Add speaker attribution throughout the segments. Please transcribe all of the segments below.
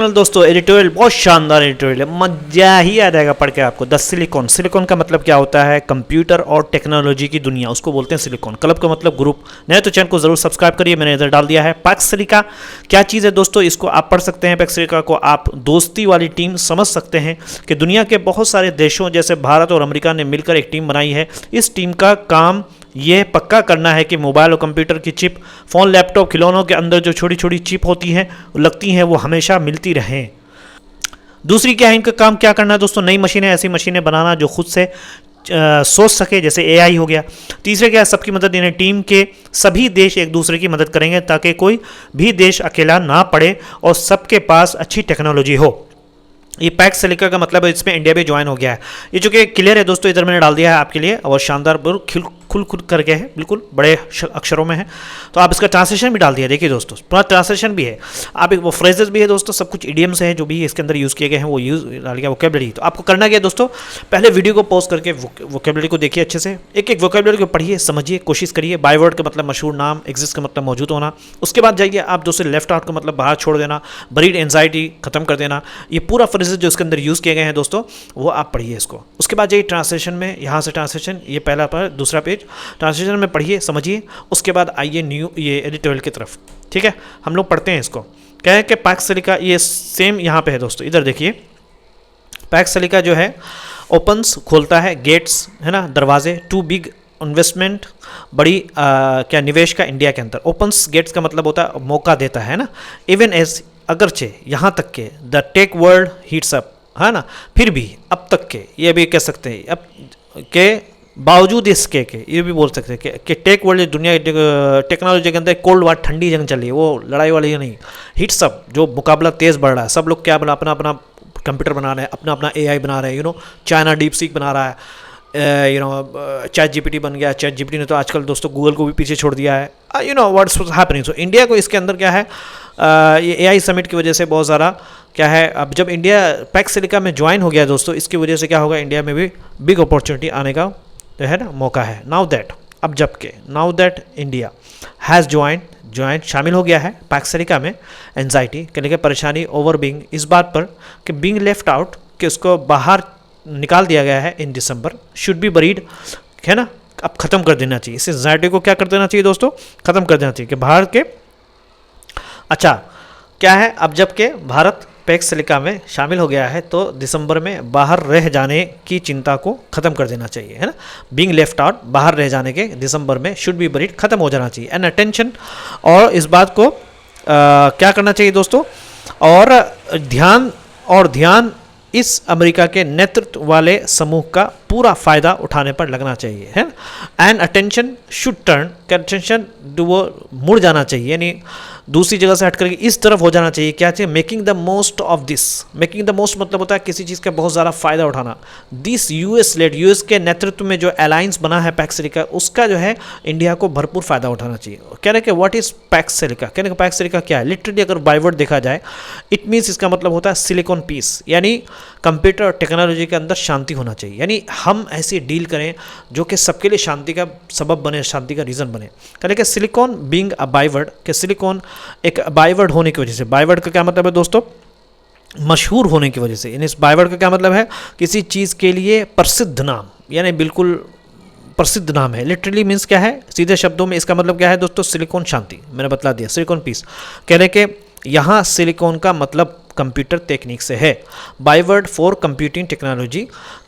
Speaker 1: दोस्तों एडिटोरियल बहुत शानदार एडिटोरियल है, मजा ही आ जाएगा पढ़ के आपको। द सिलिकॉन, सिलिकॉन का मतलब क्या होता है? कंप्यूटर और टेक्नोलॉजी की दुनिया, उसको बोलते हैं सिलिकॉन। क्लब का मतलब ग्रुप। नए तो चैनल को जरूर सब्सक्राइब करिए, मैंने इधर डाल दिया है। पैक्स सिलिका क्या चीज़ है दोस्तों, इसको आप पढ़ सकते हैं। पैक्स सिलिका को आप दोस्ती वाली टीम समझ सकते हैं कि दुनिया के बहुत सारे देशों जैसे भारत और अमेरिका ने मिलकर एक टीम बनाई है। इस टीम का काम यह पक्का करना है कि मोबाइल और कंप्यूटर की चिप, फ़ोन, लैपटॉप, खिलौनों के अंदर जो छोटी छोटी चिप होती हैं लगती हैं वो हमेशा मिलती रहें। दूसरी क्या है, इनका काम क्या करना है दोस्तों? नई मशीनें, ऐसी मशीनें बनाना जो खुद से सोच सके, जैसे एआई हो गया। तीसरे क्या है, सबकी मदद देने। टीम के सभी देश एक दूसरे की मदद करेंगे ताकि कोई भी देश अकेला ना पड़े और सबके पास अच्छी टेक्नोलॉजी हो। ये पैक्स सिलिका का मतलब है, इसमें इंडिया भी ज्वाइन हो गया है। ये जो कि क्लियर है दोस्तों, इधर मैंने डाल दिया है आपके लिए और शानदार खुल करके है, बिल्कुल बड़े अक्षरों में है। तो आप इसका ट्रांसलेशन भी डाल दिया, देखिए दोस्तों पूरा ट्रांसलेशन भी है। आप वो फ्रेजेस भी है दोस्तों, सब कुछ इडियम्स है जो भी इसके अंदर यूज़ किए गए हैं वो यूज़ डाल गया। वोकेबलरी तो आपको करना क्या दोस्तों, पहले वीडियो को पॉज करके वोकेबलरी को देखिए अच्छे से, एक एक वोकेबलरी को पढ़िए, समझिए, कोशिश करिए। बाय वर्ड का मतलब मशहूर नाम, एग्जिस्ट का मतलब मौजूद होना। उसके बाद जाइए आप दोस्तों लेफ्ट आउट का मतलब बाहर छोड़ देना, बरीड एंजाइटी खत्म कर देना। ये पूरा फ्रेजेस जो इसके अंदर यूज़ किए गए हैं दोस्तों वो आप पढ़िए इसको। उसके बाद जाइए ट्रांसलेशन में, यहाँ से ट्रांसलेशन, ये पहला पर दूसरा पेज ट्रांसलेशन में पढ़िए, समझिए। उसके बाद आइए न्यू ये एडिटोरियल की तरफ, ठीक है। हम लोग पढ़ते हैं इसको। क्या है कि पैक्स सिलिका ये सेम यहाँ पे है दोस्तों, इधर देखिए। पैक्स सिलिका जो है ओपन्स, खोलता है, गेट्स है ना, दरवाजे, टू बिग इन्वेस्टमेंट, बड़ी क्या निवेश का इंडिया के अंदर। ओपन्स गेट्स का मतलब होता है मौका देता है ना। इवन एज, अगरचे, यहाँ तक के the tech world heats up, है ना, फिर भी अब तक के, ये भी कह सकते हैं अब के बावजूद इसके के, ये भी बोल सकते हैं कि टेक वर्ल्ड, दुनिया टेक्नोलॉजी के अंदर कोल्ड वार, ठंडी जंग चल रही है, वो लड़ाई वाली नहीं, हिट्स अप, जो मुकाबला तेज़ बढ़ रहा है। सब लोग क्या बना, अपना अपना कंप्यूटर बना रहे हैं, अपना अपना एआई बना रहे हैं। चाइना डीप सीक बना रहा है, चैट जीपीटी बन गया। चैट जीपीटी ने तो आजकल दोस्तों गूगल को भी पीछे छोड़ दिया है। What's happening. सो इंडिया को इसके अंदर क्या है, ये एआई समिट की वजह से बहुत सारा क्या है, अब जब इंडिया पैक्स सिलिका में ज्वाइन हो गया दोस्तों, इसकी वजह से क्या होगा, इंडिया में भी बिग अपॉर्चुनिटी आने का तो है ना मौका है। नाउ दैट, अब जबकि now that India has join शामिल हो गया है पैक्स सिलिका में, एंजाइटी कहने के परेशानी ओवर बीइंग, इस बात पर कि बीइंग लेफ्ट आउट, कि उसको बाहर निकाल दिया गया है इन दिसंबर, शुड बी बरीड, है ना, अब ख़त्म कर देना चाहिए। इस एंजाइटी को क्या कर देना चाहिए दोस्तों, ख़त्म कर देना चाहिए कि बाहर के। अच्छा क्या है, अब जबकि भारत पैक्स सिलिका में शामिल हो गया है तो दिसंबर में बाहर रह जाने की चिंता को ख़त्म कर देना चाहिए, है ना। बीइंग लेफ्ट आउट, बाहर रह जाने के दिसंबर में, शुड बी बरीड, ख़त्म हो जाना चाहिए। एंड अटेंशन, और इस बात को क्या करना चाहिए दोस्तों, और ध्यान इस अमेरिका के नेतृत्व वाले समूह का पूरा फ़ायदा उठाने पर लगना चाहिए, है ना। And attention should turn, attention वो मुड़ जाना चाहिए, यानी दूसरी जगह से हट करके इस तरफ हो जाना चाहिए। क्या चाहिए, making the most of this. Making the most मतलब होता है किसी चीज़ का बहुत ज़्यादा फ़ायदा उठाना। दिस यूएस लेड, यूएस के नेतृत्व में जो अलायंस बना है पैक्स सिलिका, उसका जो है इंडिया को भरपूर फ़ायदा उठाना चाहिए। कह रहे कि व्हाट इज़ पैक्स सिलिका, कहने का पैक्स सिलिका क्या है, लिटरली अगर बायवर्ड देखा जाए, इट मीन्स, इसका मतलब होता है सिलिकॉन पीस, यानी कंप्यूटर और टेक्नोलॉजी के अंदर शांति होना चाहिए। यानी हम ऐसी डील करें जो कि सबके लिए शांति का सबब बने, शांति का रीज़न बने। कहने कि सिलिकॉन बीइंग अ बायवर्ड, कि सिलिकॉन एक बायवर्ड होने की वजह से, बायवर्ड का क्या मतलब है दोस्तों, मशहूर होने की वजह से। यानी इस बायवर्ड का क्या मतलब है, किसी चीज़ के लिए प्रसिद्ध नाम, यानी बिल्कुल प्रसिद्ध नाम है। लिटरली मीन्स क्या है, सीधे शब्दों में इसका मतलब क्या है दोस्तों, सिलिकॉन शांति, मैंने बतला दिया, सिलिकॉन पीस। कह रहे कि यहाँ सिलिकॉन का मतलब कंप्यूटर टेक्निक से है। बायवर्ड फॉर कंप्यूटिंग टेक्नोलॉजी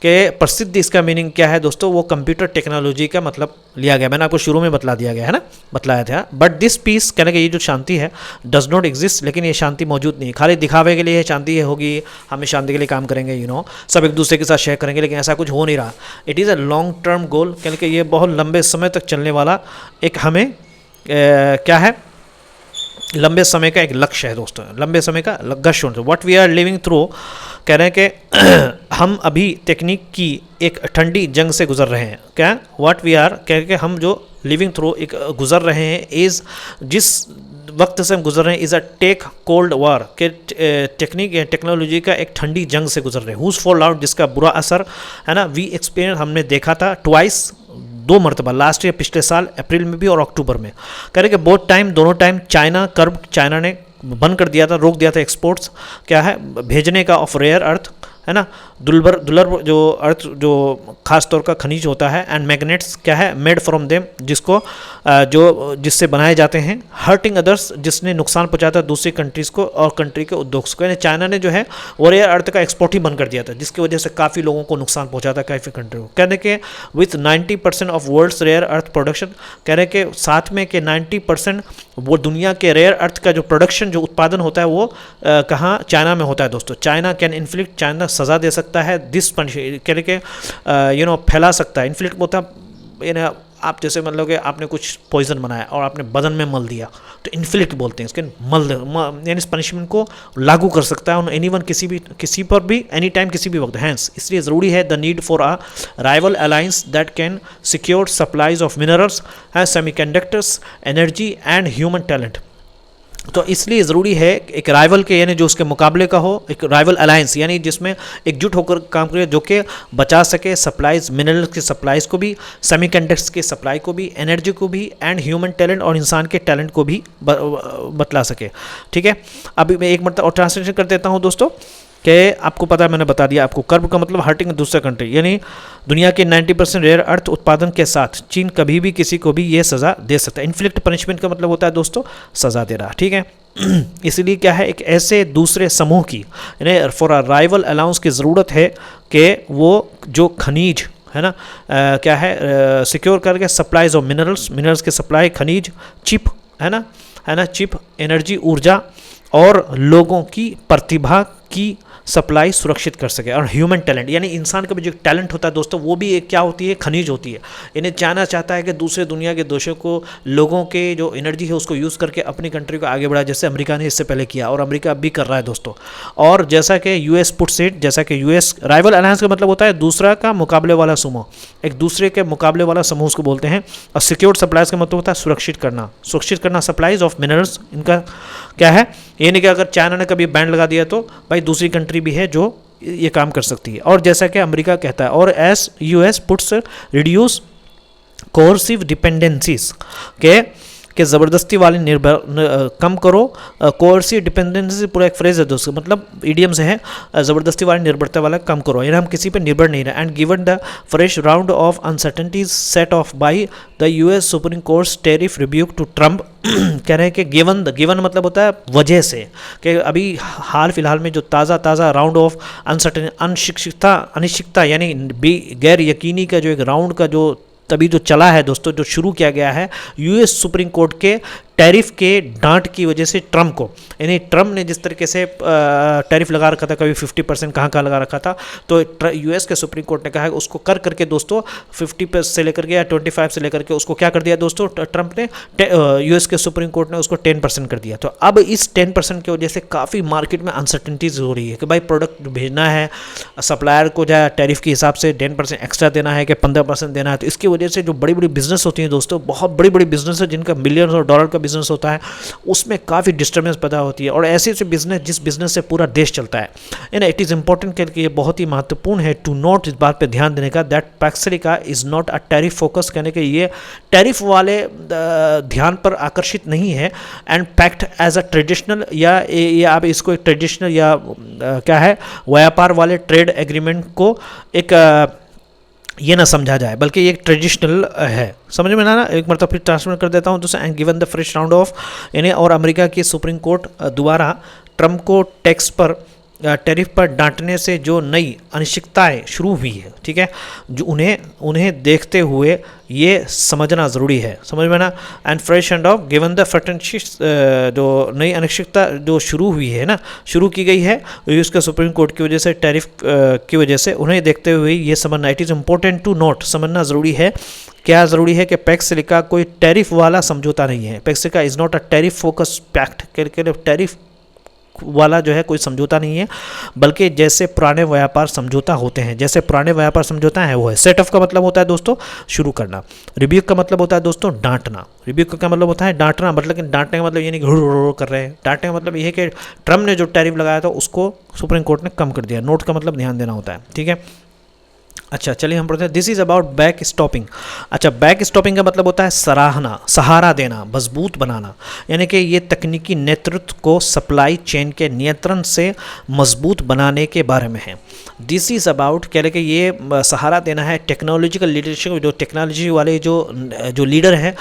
Speaker 1: के प्रसिद्ध, इसका मीनिंग क्या है दोस्तों, वो कंप्यूटर टेक्नोलॉजी का मतलब लिया गया। मैंने आपको शुरू में बतला दिया गया है ना, बतलाया था। बट दिस पीस, कहने कि ये जो शांति है, डज नॉट एग्जिस्ट, लेकिन ये शांति मौजूद नहीं, खाली दिखावे के लिए शांति होगी, हमें शांति के लिए काम करेंगे, सब एक दूसरे के साथ शेयर करेंगे, लेकिन ऐसा कुछ हो नहीं रहा। It is a long term goal, कहने कि ये बहुत लंबे समय तक चलने वाला एक हमें क्या है, लंबे समय का एक लक्ष्य है दोस्तों, लंबे समय का लक्ष्य। What we are living through, कह रहे हैं कि हम अभी तकनीक की एक ठंडी जंग से गुजर रहे हैं। क्या, व्हाट वी आर, कह रहे कि हम जो लिविंग थ्रू एक गुजर रहे हैं, इज़, जिस वक्त से हम गुजर रहे हैं, is a tech cold war, के टेक्निक टेक्नोलॉजी का एक ठंडी जंग से गुजर रहे हैं। हुज फॉल आउट, जिसका बुरा असर है ना, वी एक्सपीरियंस, हमने देखा था, ट्वाइस, 2 मरतबा, लास्ट ईयर पिछले साल अप्रैल में भी और अक्टूबर में। कह रहे कि बोथ टाइम, दोनों टाइम चाइना कर्व, चाइना ने बंद कर दिया था, रोक दिया था एक्सपोर्ट्स क्या है भेजने का ऑफ रेयर अर्थ, है ना, दुर्लभ जो अर्थ जो खास तौर का खनिज होता है, एंड मैग्नेट्स क्या है मेड फ्रॉम देम, जिसको जो जिससे बनाए जाते हैं, हर्टिंग अदर्स, जिसने नुकसान पहुंचाता है दूसरी कंट्रीज़ को और कंट्री के उद्योग को। यानी चाइना ने जो है वो रेयर अर्थ का एक्सपोर्ट ही बंद कर दिया था, जिसकी वजह से काफ़ी लोगों को नुकसान पहुंचा था, काफ़ी कंट्री को। कहने के with 90% of world's rare earth production, कह रहे के साथ में कि 90% वो दुनिया के रेयर अर्थ का जो प्रोडक्शन जो उत्पादन होता है वो कहाँ चाइना में होता है दोस्तों। चाइना कैन इन्फ्लिक्ट, चाइना सज़ा दे सकता है दिस कह रहे के फैला सकता है, इन्फ्लिक्ट होता है आप जैसे मतलब कि आपने कुछ पॉइजन बनाया और आपने बदन में मल दिया तो इन्फ्लिक्ट बोलते हैं इसके, यानी इस पनिशमेंट को लागू कर सकता है ऑन एनीवन, किसी पर भी एनी टाइम किसी भी वक्त। हैंस इसलिए ज़रूरी है the need for a rival alliance that can secure supplies of minerals, semiconductors, energy and human talent. तो इसलिए ज़रूरी है एक राइवल के यानी जो उसके मुकाबले का हो, एक राइवल अलायंस यानी जिसमें एकजुट होकर काम करे, जो कि बचा सके सप्लाईज, मिनरल्स की सप्लाईज को भी, सेमीकंडक्टर्स के सप्लाई को भी, एनर्जी को भी, एंड ह्यूमन टैलेंट और इंसान के टैलेंट को भी बतला सके। ठीक है, अभी मैं एक मतलब और ट्रांसलेशन कर देता हूँ दोस्तों कि आपको पता है, मैंने बता दिया आपको। कर्ब का मतलब हर्टिंग दूसरा कंट्री, यानी दुनिया के 90% रेयर अर्थ उत्पादन के साथ चीन कभी भी किसी को भी ये सज़ा दे सकता है। इन्फ्लिक्ट पनिशमेंट का मतलब होता है दोस्तों सज़ा दे रहा, ठीक है। इसलिए क्या है, एक ऐसे दूसरे समूह की यानी फॉर अ राइवल अलाउंस की ज़रूरत है कि वो जो खनिज है ना क्या है सिक्योर करके सप्लाईज ऑफ मिनरल्स के सप्लाई, खनिज, चिप है ना चिप, एनर्जी, ऊर्जा और लोगों की प्रतिभा की सप्लाई सुरक्षित कर सके, और ह्यूमन टैलेंट यानी इंसान का भी जो टैलेंट होता है दोस्तों वो भी एक क्या होती है, खनिज होती है। यानी चाइना चाहता है कि दूसरे दुनिया के देशों को लोगों के जो एनर्जी है उसको यूज़ करके अपनी कंट्री को आगे बढ़ाए, जैसे अमेरिका ने इससे पहले किया और अमेरिका अब भी कर रहा है दोस्तों। और जैसा कि यूएस पुट्स इट, जैसा कि यूएस राइवल अलायंस का मतलब होता है दूसरा का मुकाबले वाला समूह, एक दूसरे के मुकाबले वाला समूह उसको बोलते हैं। और सिक्योर्ड सप्लाईज का मतलब होता है सुरक्षित करना सप्लाईज ऑफ मिनरल्स। इनका क्या है, ये नहीं कि अगर चाइना ने कभी बैन लगा दिया तो भाई दूसरी कंट्री भी है जो ये काम कर सकती है। और जैसा कि अमेरिका कहता है, और S US puts reduce coercive dependencies के ज़बरदस्ती वाली कम करो। कोर्सिव डिपेंडेंसी पूरा एक फ्रेज है दोस्तों, मतलब ईडियम से है, ज़बरदस्ती वाली निर्भरता वाला कम करो, यानी हम किसी पे निर्भर नहीं रहे। And given the fresh round of uncertainties set off by the US Supreme Court tariff rebuke to Trump, कह रहे हैं कि गिवन मतलब होता है वजह से, कि अभी हाल फिलहाल में जो ताज़ा राउंड ऑफ अनिश्चितता यानी गैर यकीनी का जो एक राउंड का जो तभी जो चला है दोस्तों, जो शुरू किया गया है यूएस सुप्रीम कोर्ट के टैरिफ के डांट की वजह से ट्रम्प को, यानी ट्रम्प ने जिस तरीके से टैरिफ लगा रखा था, कभी 50% कहाँ लगा रखा था, तो यूएस के सुप्रीम कोर्ट ने कहा है उसको कर करके दोस्तों 50% से लेकर के या 25 से लेकर के उसको क्या कर दिया दोस्तों, ट्रम्प ने यूएस के सुप्रीम कोर्ट ने उसको 10% कर दिया। तो अब इस 10% की वजह से काफ़ी मार्केट में अनसर्टेनिटीज हो रही है कि भाई प्रोडक्ट भेजना है, सप्लायर को जो टैरिफ के हिसाब से 10% एक्स्ट्रा देना है कि 15% देना है। तो इसकी वजह से जो बड़ी बड़ी बिजनेस होती हैं दोस्तों, बहुत बड़ी बड़ी बिजनेस है जिनका मिलियंस और डॉलर का बिजनेस होता है, उसमें काफ़ी डिस्टर्बेंस पैदा होती है। और ऐसे बिजनेस जिस बिजनेस से पूरा देश चलता है, यानी इट इज़ इंपॉर्टेंट कि ये बहुत ही महत्वपूर्ण है टू नोट, इस बात पे ध्यान देने का, that Pax Silica is not a tariff focus, कहने के ये टैरिफ वाले ध्यान पर आकर्षित नहीं है, and pact as a traditional, या ये आप इसको एक ट्रेडिशनल या क्या है व्यापार वाले ट्रेड एग्रीमेंट को एक ये ना समझा जाए, बल्कि ये एक ट्रेडिशनल है। समझ में ना, एक मतलब फिर ट्रांसलेट कर देता हूँ तो and given the fresh round of, यानी और अमेरिका की सुप्रीम कोर्ट द्वारा ट्रम्प को टैक्स पर टैरिफ पर डांटने से जो नई अनिश्चितताएं शुरू हुई है, ठीक है, जो उन्हें देखते हुए ये समझना ज़रूरी है, समझ में ना। And fresh and of given the फर्टेंशिस, जो नई अनिश्चितता जो शुरू हुई है ना, शुरू की गई है यूएस के सुप्रीम कोर्ट की वजह से, टैरिफ की वजह से, उन्हें देखते हुए ये समझना, it is important to note, समझना ज़रूरी है। क्या ज़रूरी है कि पैक्सलिका कोई टैरिफ वाला समझौता नहीं है। Pax Silica is not a tariff focus pact, tariff वाला जो है कोई समझौता नहीं है, बल्कि जैसे पुराने व्यापार समझौता होते हैं, जैसे पुराने व्यापार समझौता है वो है। सेट ऑफ का मतलब होता है दोस्तों शुरू करना, रिब्यूक का मतलब होता है दोस्तों डांटना। रिब्यूक का मतलब होता है डांटना, मतलब कि डांटने का मतलब ये नहीं कि कर रहे हैं, डांटने का मतलब ये है कि ट्रम्प ने जो टैरिफ लगाया था उसको सुप्रीम कोर्ट ने कम कर दिया। नोट का मतलब ध्यान देना होता है, ठीक है। अच्छा चलिए हम पढ़ते हैं। This is about back stopping. अच्छा, बैक स्टॉपिंग का मतलब होता है सराहना, सहारा देना, मजबूत बनाना, यानी कि ये तकनीकी नेतृत्व को सप्लाई चेन के नियंत्रण से मजबूत बनाने के बारे में है। दिस इज़ अबाउट कह रहे कि ये सहारा देना है टेक्नोलॉजिकल लीडरशिप, जो टेक्नोलॉजी वाले जो लीडर हैं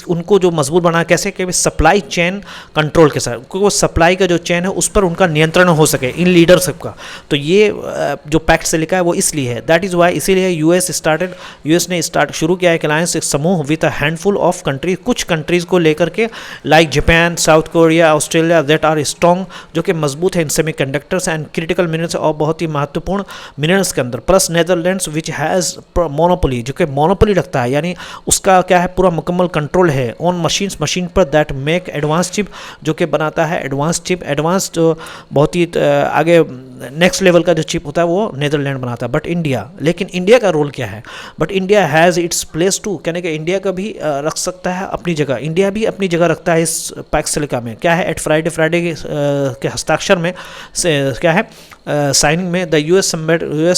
Speaker 1: उनको जो मजबूत बनाना, कैसे कि सप्लाई चेन कंट्रोल के साथ, क्योंकि वो सप्लाई का जो चेन है उस पर उनका नियंत्रण हो सके इन लीडरशिप का। तो ये जो पैक्ट से लिखा है वो इसलिए है, दैट इज़ वाई, इसीलिए यूएस ने शुरू किया एक अलायंस, एक समूह with a handful of countries, कुछ कंट्रीज़ को लेकर के, like Japan, South Korea, Australia, that are strong, जो कि मजबूत है in semiconductors and critical minerals, और बहुत ही महत्वपूर्ण मिनरल्स के अंदर, plus Netherlands which has monopoly, जो कि मोनोपोली रखता है, यानी उसका क्या है, पूरा मुकम्मल कंट्रोल है ऑन मशीन पर दैट मेक एडवांस चिप, जो कि बनाता है एडवांस चिप, एडवांस जो बहुत ही आगे नेक्स्ट लेवल का जो चिप होता है वो नेदरलैंड बनाता है। बट इंडिया, लेकिन इंडिया का रोल क्या है? But India has its place too, कहने कि इंडिया का भी रख सकता है अपनी जगह, इंडिया भी अपनी जगह रखता है इस पैक्स सिलिका में। क्या है? एट फ्राइडे के हस्ताक्षर में क्या है, साइनिंग में द यूएस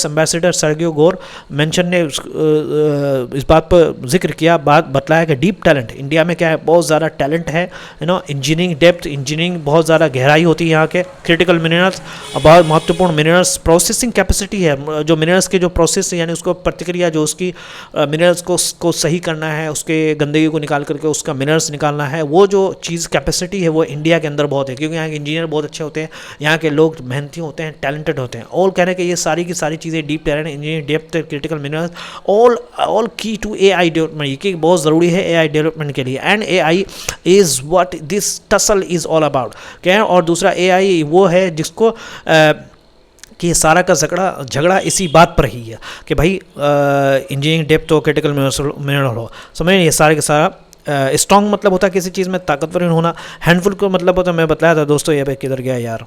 Speaker 1: एम्बेसडर सर्गियो गोर मेंशन ने इस बात पर जिक्र किया, बात बतलाया कि डीप टैलेंट इंडिया में क्या है, बहुत ज़्यादा टैलेंट है, इंजीनियरिंग डेप्थ, इंजीनियरिंग बहुत ज़्यादा गहराई होती है यहाँ के, क्रिटिकल मिनरल्स, बहुत महत्वपूर्ण मिनरल्स, प्रोसेसिंग कैपेसिटी है, जो मिनरल्स के जो प्रोसेस यानी उसको प्रतिक्रिया, जो उसकी मिनरल्स को सही करना है, उसके गंदगी को निकाल करके उसका मिनरल्स निकालना है, वो जो चीज़ कैपेसिटी है वो इंडिया के अंदर बहुत है, क्योंकि यहाँ के इंजीनियर बहुत अच्छे होते हैं, यहाँ के लोग मेहनती होते हैं, टैलेंटेड होते हैं। ऑल कहने के ये सारी की सारी चीज़ें, deep talent, engineering depth, critical minerals, all की टू AI डेवलपमेंट, ये कि बहुत ज़रूरी है AI डेवलपमेंट के लिए। And AI is what this tussle is all about, क्या है? और दूसरा AI वो है जिसको कि सारा का झगड़ा इसी बात पर ही है कि भाई इंजीनियरिंग डेप्थ हो, क्रिटिकल मिनरल हो, समझ ये सारे का सारा। स्ट्रॉन्ग मतलब होता है किसी चीज़ में ताकतवर होना, हैंडफुल को मतलब होता है, मैं बताया था दोस्तों, ये भाई किधर गया यार,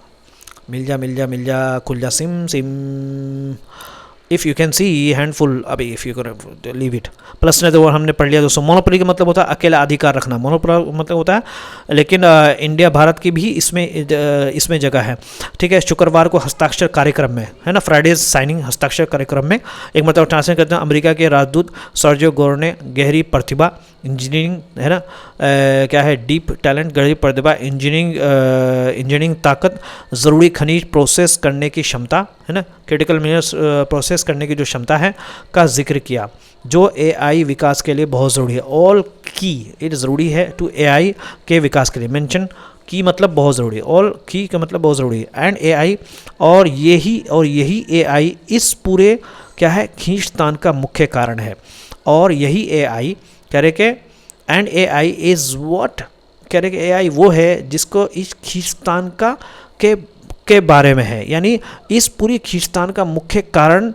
Speaker 1: मिल जा खुल जा सिम if you can see handful, अभी if you can leave it, plus ने तो वो हमने पढ़ लिया दोस्तों। मोनोपोली का मतलब होता है अकेला अधिकार रखना, मोनोपोली मतलब होता है, लेकिन इंडिया भारत की भी इसमें जगह है, ठीक है। शुक्रवार को हस्ताक्षर कार्यक्रम में, है ना, फ्राइडेज साइनिंग हस्ताक्षर कार्यक्रम में, एक मतलब ट्रांसलेट करते हैं, अमेरिका के राजदूत सर्जियो गोर ने गहरी प्रतिभा, इंजीनियरिंग, है ना, क्या है, डीप टैलेंट, गहरी प्रतिभा, इंजीनियरिंग ताकत, ज़रूरी खनिज प्रोसेस करने की क्षमता, है ना, क्रिटिकल मिनरल्स प्रोसेस करने की जो क्षमता है का जिक्र किया, जो AI विकास के लिए बहुत ज़रूरी है। ऑल की, ये ज़रूरी है टू AI के विकास के लिए, मेंशन की मतलब बहुत ज़रूरी है, ऑल की का मतलब बहुत ज़रूरी है, एंड AI, और यही AI इस पूरे क्या है, खींचतान का मुख्य कारण है, और यही AI कह रहे कि एंड AI इज़ व्हाट, कह रहे कि AI वो है जिसको इस खींचतान का के बारे में है, यानी इस पूरी खींचतान का मुख्य कारण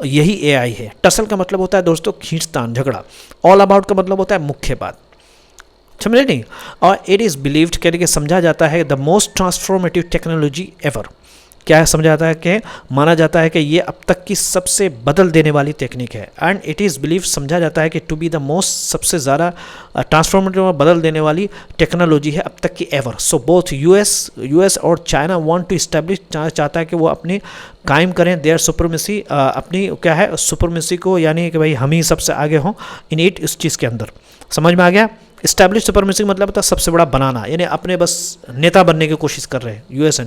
Speaker 1: यही AI है। टसल का मतलब होता है दोस्तों खींचतान, झगड़ा। ऑल अबाउट का मतलब होता है मुख्य बात, समझे नहीं? और इट इज़ बिलीव्ड, कह रहे कि समझा जाता है, the most transformative technology ever, क्या समझा जाता है कि माना जाता है कि ये अब तक की सबसे बदल देने वाली टेक्निक है, एंड इट इज़ बिलीव, समझा जाता है कि टू बी द मोस्ट, सबसे ज़्यादा ट्रांसफॉर्मेटिव, बदल देने वाली टेक्नोलॉजी है अब तक की एवर। सो बोथ यूएस और चाइना वांट टू इस्टेब्लिश, चाहता है कि वो अपनी कायम करें देयर सुपरमेसी, अपनी क्या है सुपरमेसी को, यानी कि भाई हम ही सबसे आगे हों इन इट, इस चीज़ के अंदर। समझ में आ गया? इस्टेब्लिश सुपरमेसी मतलब होता है सबसे बड़ा बनाना, यानी अपने बस नेता बनने की कोशिश कर रहे हैं US।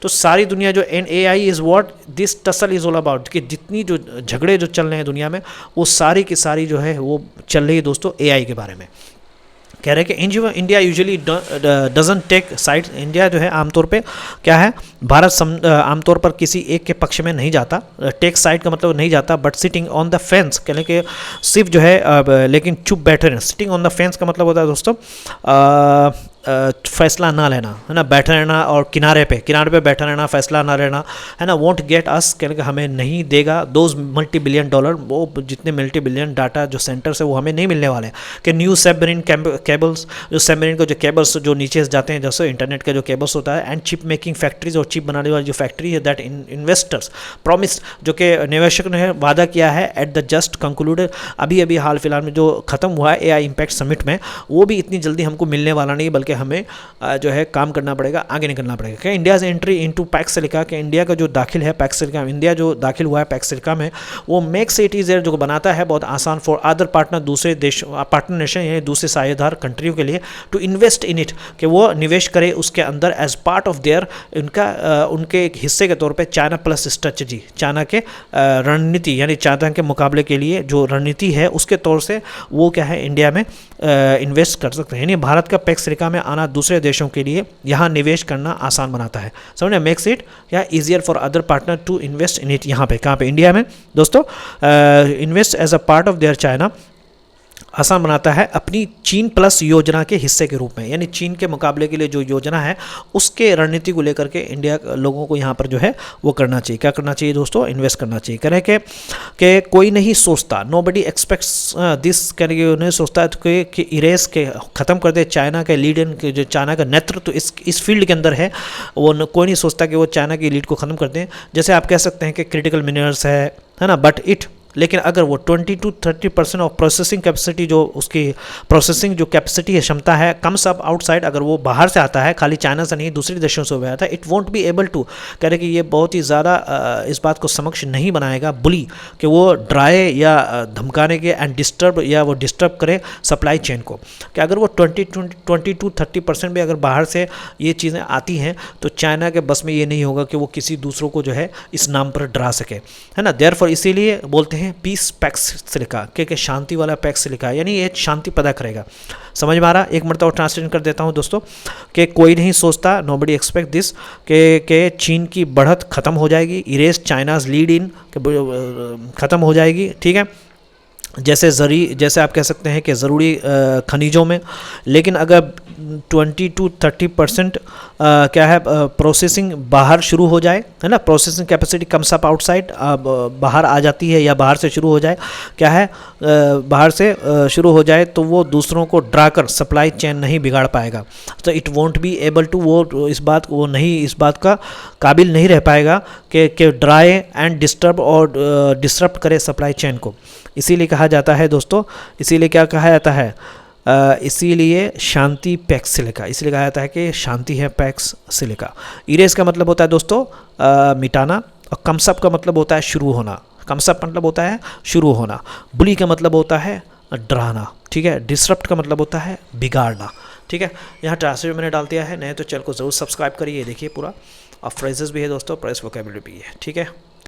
Speaker 1: तो सारी दुनिया जो AI is what this tussle is all about, कि जितनी जो झगड़े जो चल रहे हैं दुनिया में, वो सारी की सारी जो है वो चल रही है दोस्तों AI के बारे में। कह रहे हैं कि India usually doesn't take side, India जो है आमतौर पे क्या है, भारत आमतौर पर किसी एक के पक्ष में नहीं जाता, टेक साइड का मतलब नहीं जाता, but sitting on the fence, कह रहे कि सिर्फ जो है लेकिन चुप बैठे रहना। सिटिंग ऑन द फेंस का मतलब होता है दोस्तों फैसला ना लेना, है ना, बैठा रहना, और किनारे पे बैठा रहना, फैसला ना रहना, है ना। वोंट गेट अस, कहने का हमें नहीं देगा, दोज $multi billion, वो जितने मल्टी बिलियन डाटा जो सेंटर्स है वो हमें नहीं मिलने वाले हैं। कि न्यू सबमरीन केबल्स, जो सबमरीन को जो केबल्स जो नीचे जाते हैं, जैसे इंटरनेट का जो केबल्स होता है, एंड चिप मेकिंग फैक्ट्रीज, और चिप बनाने वाली जो फैक्ट्री है, दैट इन्वेस्टर्स प्रॉमिस, जो कि निवेशक ने वादा किया है, एट द जस्ट कंक्लूडेड, अभी हाल फिलहाल में जो खत्म हुआ है AI इम्पैक्ट समिट में, वो भी इतनी जल्दी हमको मिलने वाला नहीं, बल्कि हमें जो है काम करना पड़ेगा, आगे निकलना पड़ेगा। क्या इंडिया से एंट्री इनटू पैक्स सिलिका, कि इंडिया का जो दाखिल है पैक्स सिलिका, इंडिया जो दाखिल हुआ है पैक्स सिलिका में, वो मेक्स इट इज़ जो बनाता है बहुत आसान फॉर अदर पार्टनर, दूसरे देश पार्टनर नेशन यानी दूसरे साझेदार कंट्रियों के लिए, टू इन्वेस्ट इन इट, कि वो निवेश करे उसके अंदर एज पार्ट ऑफ देयर, उनके एक हिस्से के तौर पे चाइना प्लस स्ट्रेटजी, चाइना के रणनीति यानी चाइना के मुकाबले के लिए जो रणनीति है उसके तौर से वो क्या है इंडिया में इन्वेस्ट कर सकते हैं। यानी भारत का पैक्स सिलिका में आना दूसरे देशों के लिए यहाँ निवेश करना आसान बनाता है, समझे, मेक्स इट या easier for other partner to invest in it. यहाँ पे कहाँ पे, इंडिया में दोस्तों, invest as a part of their China, आसान बनाता है अपनी चीन प्लस योजना के हिस्से के रूप में, यानी चीन के मुकाबले के लिए जो योजना है उसके रणनीति को लेकर के इंडिया लोगों को यहाँ पर जो है वो करना चाहिए। क्या करना चाहिए दोस्तों, इन्वेस्ट करना चाहिए। कह रहे कि कोई नहीं सोचता, नोबडी एक्सपेक्ट्स दिस, कह रहे नहीं सोचता है कि इरेज के ख़त्म कर दे चाइना के लीड इन, जो चाइना का नेतृत्व तो इस फील्ड के अंदर है, वो कोई नहीं सोचता कि वो चाइना की लीड को ख़त्म कर दें। जैसे आप कह सकते हैं कि क्रिटिकल मिनरल्स है ना, बट लेकिन अगर वो 20 to 30% ऑफ प्रोसेसिंग कैपेसिटी, जो उसकी प्रोसेसिंग जो कैपेसिटी है, क्षमता है, कम्स अप आउटसाइड, अगर वो बाहर से आता है, खाली चाइना से नहीं दूसरे देशों से भी आता है, it won't be able to, कह रहे कि ये बहुत ही ज़्यादा इस बात को समक्ष नहीं बनाएगा बुली, कि वो ड्राए या धमकाने के एंड डिस्टर्ब, या वो डिस्टर्ब करे सप्लाई चेन को, कि अगर वो 20 to 30% भी अगर बाहर से ये चीज़ें आती हैं तो चाइना के बस में ये नहीं होगा कि वो किसी दूसरों को जो है इस नाम पर डरा सके, है ना। देयरफॉर इसीलिए बोलते हैं पीस पैक्स सिलिका, कि शांति वाला पैक्स सिलिका, यानी ये शांति पैदा करेगा। समझ में आ रहा, एक मिनट और ट्रांसलेट कर देता हूँ दोस्तों, कि कोई नहीं सोचता, नोबडी एक्सपेक्ट दिस, कि चीन की बढ़त खत्म हो जाएगी, इरेज चाइनाज लीड इन, खत्म हो जाएगी, ठीक है, जैसे आप कह सकते हैं कि ज़रूरी खनिजों में, लेकिन अगर 20 to 30% क्या है प्रोसेसिंग बाहर शुरू हो जाए, है ना, processing capacity comes up outside, बाहर आ जाती है या बाहर से शुरू हो जाए, क्या है बाहर से शुरू हो जाए, तो वो दूसरों को डरा कर सप्लाई चेन नहीं बिगाड़ पाएगा, तो it won't be able to, वो इस बात का काबिल नहीं रह पाएगा कि ड्राई एंड डिस्टर्ब और डिस्टर्ब करे सप्लाई चेन को। इसीलिए कहा जाता है दोस्तों, इसीलिए क्या कहा जाता है, इसीलिए शांति पैक्स सिलिका, इसलिए कहा जाता है कि शांति है पैक्स सिलिका। इरेज का मतलब होता है दोस्तों मिटाना, और कमसअप का मतलब होता है शुरू होना, कमसअप मतलब होता है शुरू होना, बुली का मतलब होता है डराना, ठीक है, डिसरप्ट का मतलब होता है बिगाड़ना, ठीक है। यहाँ ट्रांसलेट मैंने डाल दिया है, नहीं तो चैनल को ज़रूर सब्सक्राइब करिए, देखिए पूरा, और फ्रेजेस भी है दोस्तों, प्रेस वोकैबुलरी भी है, ठीक है।